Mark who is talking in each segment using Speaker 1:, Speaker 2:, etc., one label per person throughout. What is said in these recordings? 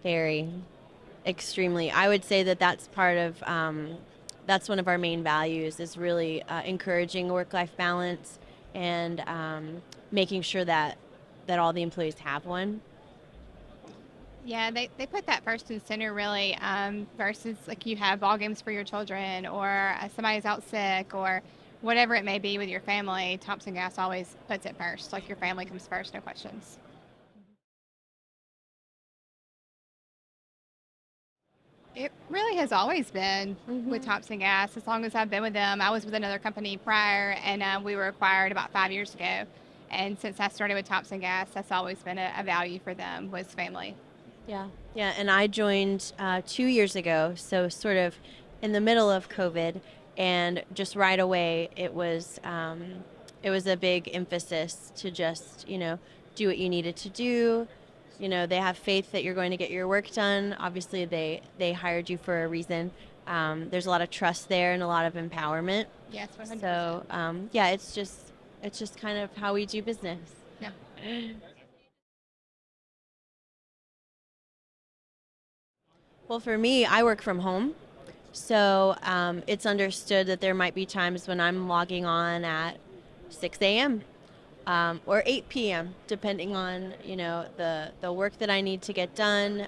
Speaker 1: Very, extremely. I would say that that's part of that's one of our main values is really encouraging work-life balance and making sure that all the employees have one.
Speaker 2: Yeah, they put that first and center really, versus like you have ball games for your children or somebody's out sick or whatever it may be with your family. Thompson Gas always puts it first. Like your family comes first, no questions. It really has always been with
Speaker 1: Hmm.
Speaker 2: Thompson Gas. As long as I've been with them, I was with another company prior, and we were acquired about 5 years ago. And since I started with Thompson Gas, that's always been a value for them was family.
Speaker 1: Yeah, yeah. And I joined 2 years ago, so sort of in the middle of COVID, and just right away it was a big emphasis to just do what you needed to do. They have faith that you're going to get your work done. Obviously, they hired you for a reason. There's a lot of trust there and a lot of empowerment.
Speaker 2: Yes, 100%.
Speaker 1: So yeah, it's just kind of how we do business.
Speaker 2: Yeah.
Speaker 1: Well, for me, I work from home. So it's understood that there might be times when I'm logging on at 6 a.m. Or 8 p.m., depending on the work that I need to get done.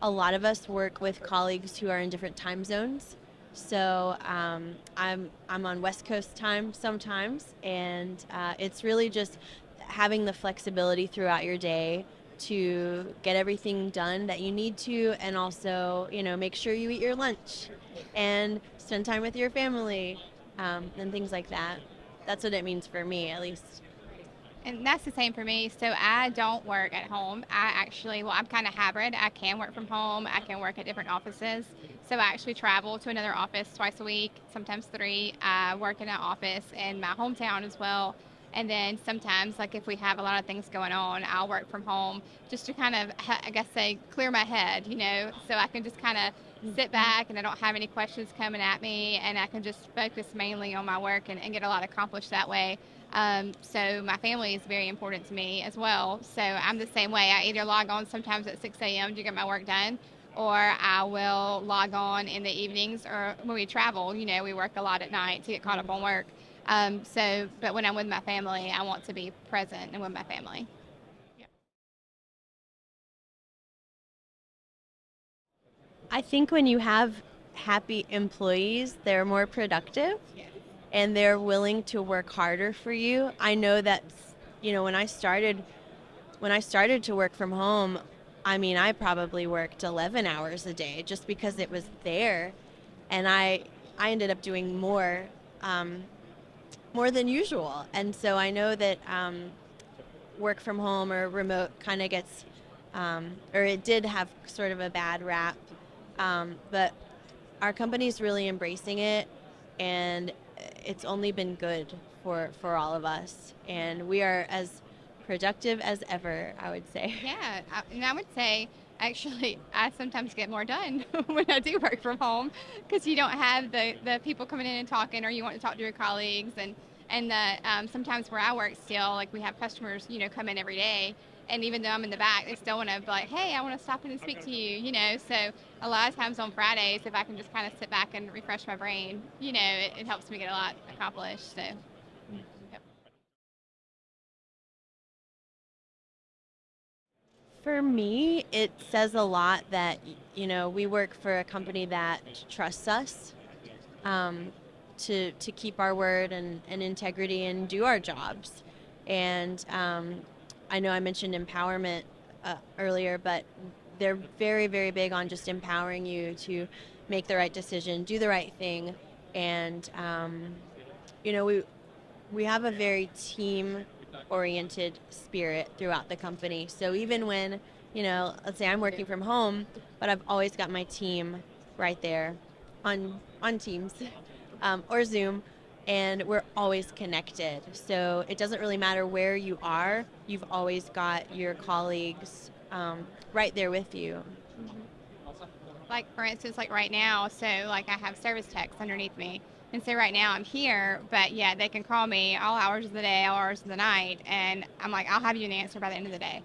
Speaker 1: A lot of us work with colleagues who are in different time zones. So I'm on West Coast time sometimes, and it's really just having the flexibility throughout your day to get everything done that you need to, and also make sure you eat your lunch and spend time with your family, and things like that. That's what it means for me, at least.
Speaker 2: And that's the same for me. So I don't work at home. I actually, well, I'm kind of hybrid. I can work from home. I can work at different offices. So I actually travel to another office twice a week, sometimes three. I work in an office in my hometown as well. And then sometimes, like if we have a lot of things going on, I'll work from home just to kind of, I guess, say, clear my head, so I can just kind of sit back and I don't have any questions coming at me and I can just focus mainly on my work and get a lot accomplished that way. So my family is very important to me as well. So I'm the same way. I either log on sometimes at 6 a.m. to get my work done, or I will log on in the evenings or when we travel. We work a lot at night to get caught up on work. But when I'm with my family, I want to be present and with my family. Yeah.
Speaker 1: I think when you have happy employees, they're more productive
Speaker 2: Yeah.
Speaker 1: and they're willing to work harder for you. I know that, when I started to work from home, I mean, I probably worked 11 hours a day just because it was there, and I ended up doing more than usual. And so I know that work from home or remote kind of gets, or it did have sort of a bad rap, but our company's really embracing it, and it's only been good for all of us, and we are as productive as ever, I would say.
Speaker 2: Yeah, and I would say actually I sometimes get more done when I do work from home because you don't have the people coming in and talking, or you want to talk to your colleagues, and sometimes where I work still, like we have customers, come in every day, and even though I'm in the back, they still want to be like, hey, I want to stop in and speak to you. So a lot of times on Fridays, if I can just kind of sit back and refresh my brain, it helps me get a lot accomplished. So. Yep.
Speaker 1: For me, it says a lot that we work for a company that trusts us, um, to keep our word and integrity and do our jobs. And I know I mentioned empowerment earlier, but they're very, very big on just empowering you to make the right decision, do the right thing, and you know we we have a very team oriented spirit throughout the company. So even when, let's say I'm working from home, but I've always got my team right there on Teams, or Zoom, and we're always connected. So it doesn't really matter where you are, you've always got your colleagues right there with you.
Speaker 2: Like for instance, like right now, so like I have service techs underneath me. And so right now I'm here, but yeah, they can call me all hours of the day, all hours of the night, and I'm like, I'll have you an answer by the end of the day.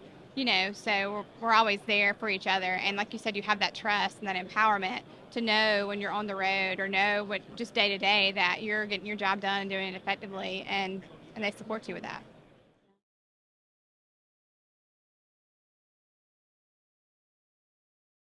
Speaker 2: So we're always there for each other. And like you said, you have that trust and that empowerment to know when you're on the road or know what just day to day that you're getting your job done and doing it effectively, and they support you with that.